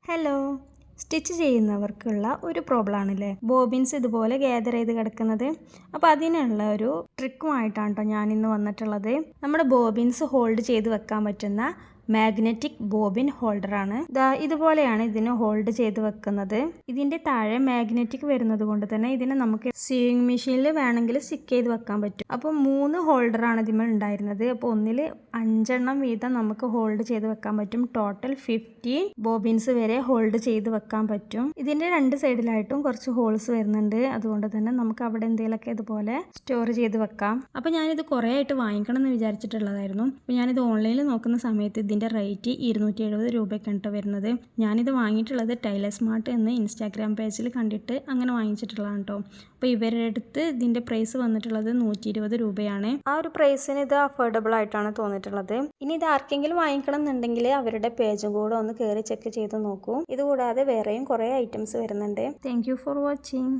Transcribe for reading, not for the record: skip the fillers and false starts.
Hello, stitch ചെയ്യുന്നവർക്കുള്ള ഒരു പ്രോബ്ലമാണല്ലേ ബോബിൻസ് ഇതുപോലെ gather ചെയ്ത് കിടക്കുന്നത്. അപ്പോൾ അതിനുള്ള ഒരു ട്രിക്കുമായിട്ടാണ് കേട്ടോ ഞാനിന്ന് വന്നിട്ടുള്ളത്. നമ്മുടെ ബോബിൻസ് ഹോൾഡ് ചെയ്ത് വെക്കാൻ പറ്റുന്ന മാഗ്നറ്റിക് ബോബിൻ ഹോൾഡറാണ്. ഇതുപോലെയാണ് ഇതിന് ഹോൾഡ് ചെയ്ത് വെക്കുന്നത്. ഇതിൻ്റെ താഴെ മാഗ്നറ്റിക് വരുന്നത് കൊണ്ട് തന്നെ ഇതിനെ നമുക്ക് സീവിങ് മെഷീനിൽ വേണമെങ്കിൽ സ്റ്റിക്ക് ചെയ്ത് വെക്കാൻ പറ്റും. അപ്പോൾ 3 ഹോൾഡറാണ് ഇതിന്മേൽ ഉണ്ടായിരുന്നത്. അപ്പോൾ ഒന്നിൽ 5 വീതം നമുക്ക് ഹോൾഡ് ചെയ്ത് വെക്കാൻ പറ്റും. ടോട്ടൽ 15 ബോബിൻസ് വരെ ഹോൾഡ് ചെയ്ത് വെക്കാൻ പറ്റും. ഇതിൻ്റെ 2 സൈഡിലായിട്ടും കുറച്ച് ഹോൾസ് വരുന്നുണ്ട്. അതുകൊണ്ട് തന്നെ നമുക്ക് അവിടെ എന്തെങ്കിലുമൊക്കെ ഇതുപോലെ സ്റ്റോർ ചെയ്ത് വെക്കാം. അപ്പോൾ ഞാനിത് കുറേ ആയിട്ട് വാങ്ങിക്കണം എന്ന് വിചാരിച്ചിട്ടുള്ളതായിരുന്നു. അപ്പോൾ ഞാനിത് ഓൺലൈനിൽ നോക്കുന്ന സമയത്ത് ഇതിൻ്റെ റേറ്റ് 270 രൂപയ്ക്കാണ് കേട്ടോ വരുന്നത്. ഞാനിത് വാങ്ങിയിട്ടുള്ളത് ടൈലർ സ്മാർട്ട് എന്ന് ഇൻസ്റ്റാഗ്രാം പേജിൽ കണ്ടിട്ട് അങ്ങനെ വാങ്ങിച്ചിട്ടുള്ളതാണ് കേട്ടോ. അപ്പോൾ ഇവരുടെ അടുത്ത് ഇതിൻ്റെ പ്രൈസ് വന്നിട്ടുള്ളത് 120 രൂപയാണ്. ആ ഒരു പ്രൈസിന് ഇത് അഫോർഡബിൾ ആയിട്ടാണ് തോന്നിയിട്ടുള്ളത്. ഇനി ഇത് ആർക്കെങ്കിലും വാങ്ങിക്കണം എന്നുണ്ടെങ്കിൽ അവരുടെ പേജും കൂടെ ഒന്ന് കയറി ചെക്ക് ചെയ്ത് നോക്കൂ. ഇതുകൂടാതെ വേറെയും കുറേ ഐറ്റംസ് വരുന്നുണ്ട്. Thank you for watching.